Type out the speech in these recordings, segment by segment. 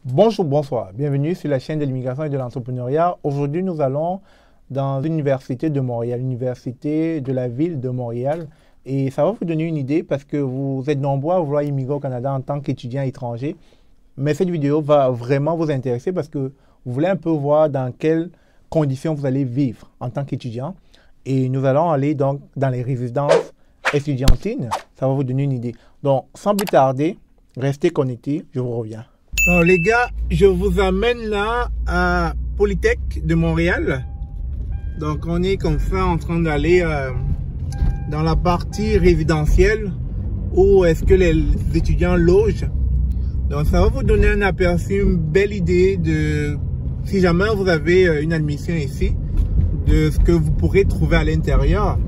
Bonjour, bonsoir. Bienvenue sur la chaîne de l'immigration et de l'entrepreneuriat. Aujourd'hui, nous allons dans l'université de Montréal, l'université de la ville de Montréal. Et ça va vous donner une idée parce que vous êtes nombreux à vouloir immigrer au Canada en tant qu'étudiant étranger. Mais cette vidéo va vraiment vous intéresser parce que vous voulez un peu voir dans quelles conditions vous allez vivre en tant qu'étudiant. Et nous allons aller donc dans les résidences estudiantines. Ça va vous donner une idée. Donc, sans plus tarder, restez connectés, je vous reviens. Alors les gars, je vous amène là à Polytech de Montréal. Donc on est comme ça en train d'aller dans la partie résidentielle où est-ce que les étudiants logent. Donc ça va vous donner un aperçu, une belle idée de, si jamais vous avez une admission ici, de ce que vous pourrez trouver à l'intérieur.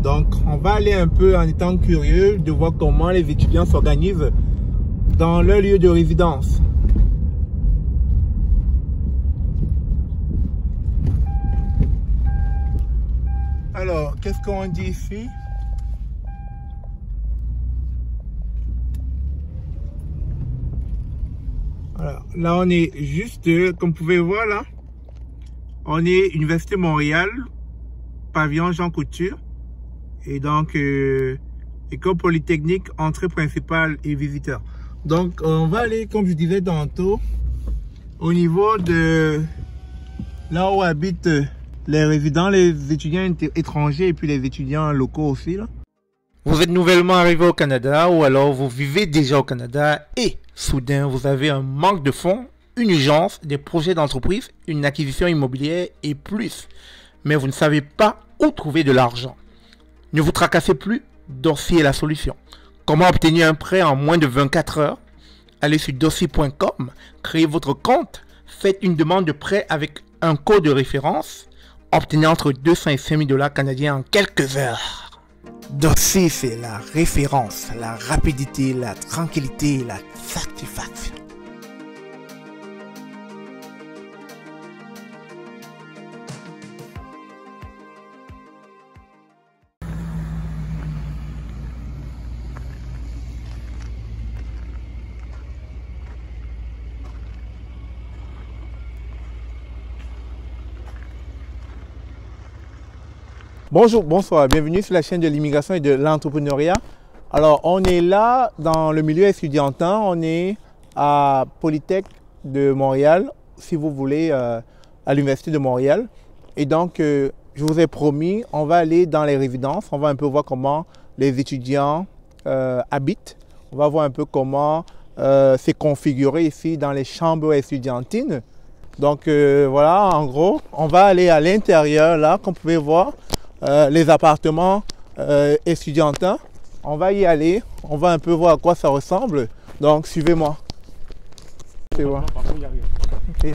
Donc on va aller un peu en étant curieux de voir comment les étudiants s'organisent dans leur lieu de résidence. Alors, qu'est-ce qu'on dit ici? Alors, là, on est juste, comme vous pouvez voir là, on est Université Montréal, pavillon Jean Couture. Et donc, école polytechnique, entrée principale et visiteur. Donc, on va aller, comme je disais tantôt, au niveau de là où habitent les résidents, les étudiants étrangers et puis les étudiants locaux aussi là. Vous êtes nouvellement arrivé au Canada ou alors vous vivez déjà au Canada et soudain vous avez un manque de fonds, une urgence, des projets d'entreprise, une acquisition immobilière et plus. Mais vous ne savez pas où trouver de l'argent. Ne vous tracassez plus, Dossier est la solution. Comment obtenir un prêt en moins de 24 heures? Allez sur dossier.com, créez votre compte, faites une demande de prêt avec un code de référence. Obtenez entre 200 et 5 000 $ canadiens en quelques heures. Dossier, c'est la référence, la rapidité, la tranquillité, la satisfaction. Bonjour, bonsoir, bienvenue sur la chaîne de l'immigration et de l'entrepreneuriat. Alors, on est là dans le milieu estudiantin, on est à Polytech de Montréal, si vous voulez, à l'Université de Montréal. Et donc, je vous ai promis, on va aller dans les résidences, on va un peu voir comment les étudiants habitent. On va voir un peu comment c'est configuré ici dans les chambres estudiantines. Donc, voilà, en gros, on va aller à l'intérieur, là, comme vous pouvez voir. Les appartements estudiantins, on va y aller, on va un peu voir à quoi ça ressemble. Donc suivez-moi. C'est bon. Okay.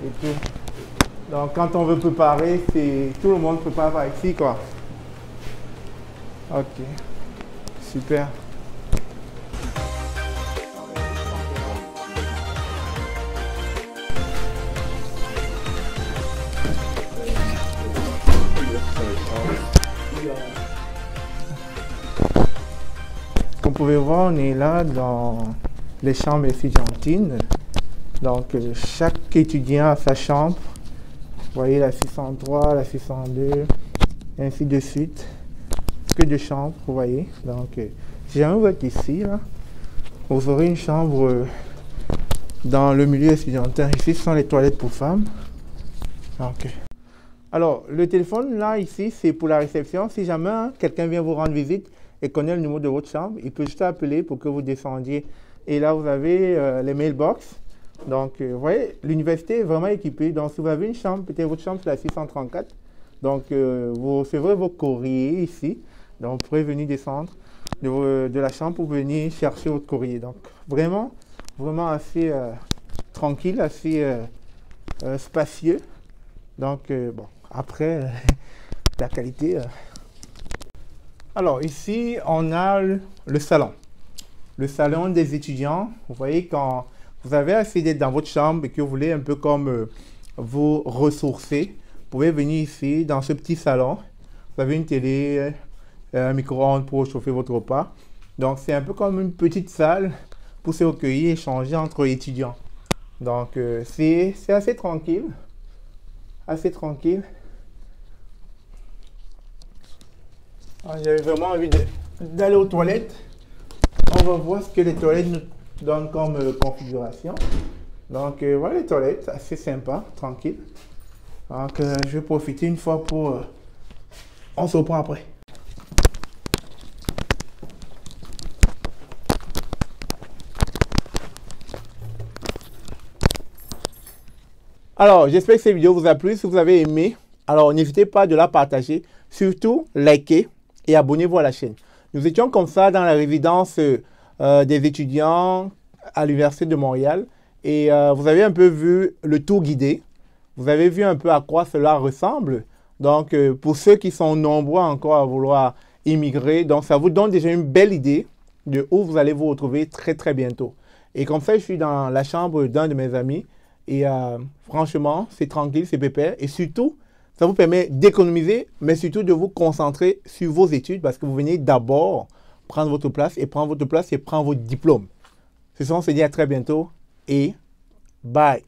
Et tout. Donc quand on veut préparer, c'est tout le monde prépare par ici quoi. Ok, super. Comme vous pouvez voir, on est là dans les chambres estudiantines. Donc, chaque étudiant a sa chambre. Vous voyez la 603, la 602, et ainsi de suite. Que de chambres, vous voyez. Donc, si jamais vous êtes ici, là, vous aurez une chambre dans le milieu estudiantin. Ici, ce sont les toilettes pour femmes. Donc, alors, le téléphone, là, ici, c'est pour la réception. Si jamais quelqu'un vient vous rendre visite et connaît le numéro de votre chambre, il peut juste appeler pour que vous descendiez. Et là, vous avez les mailbox. Donc, vous voyez, l'université est vraiment équipée. Donc, si vous avez une chambre, peut-être votre chambre, c'est la 634. Donc, vous recevrez vos courriers ici. Donc, vous pourrez venir descendre de la chambre pour venir chercher votre courrier. Donc, vraiment assez tranquille, assez spacieux. Donc, bon, après, la qualité. Alors, ici, on a le salon. Le salon des étudiants. Vous voyez, quand vous avez assez d'être dans votre chambre et que vous voulez un peu comme vous ressourcer, vous pouvez venir ici, dans ce petit salon. Vous avez une télé, un micro-ondes pour chauffer votre repas. Donc, c'est un peu comme une petite salle pour se recueillir et échanger entre étudiants. Donc, c'est assez tranquille. Assez tranquille. J'avais vraiment envie d'aller aux toilettes. On va voir ce que les toilettes nous donnent comme configuration. Donc, voilà les toilettes, assez sympa, tranquille. Donc, je vais profiter une fois pour... on se reprend après. Alors, j'espère que cette vidéo vous a plu. Si vous avez aimé, alors n'hésitez pas de la partager. Surtout, likez et abonnez-vous à la chaîne. Nous étions comme ça dans la résidence des étudiants à l'Université de Montréal. Et vous avez un peu vu le tour guidé. Vous avez vu un peu à quoi cela ressemble. Donc, pour ceux qui sont nombreux encore à vouloir immigrer, donc ça vous donne déjà une belle idée de où vous allez vous retrouver très, très bientôt. Et comme ça, je suis dans la chambre d'un de mes amis. Et franchement, c'est tranquille, c'est pépère. Et surtout, ça vous permet d'économiser, mais surtout de vous concentrer sur vos études parce que vous venez d'abord prendre votre place et prendre votre diplôme. C'est ça, on se dit à très bientôt et bye.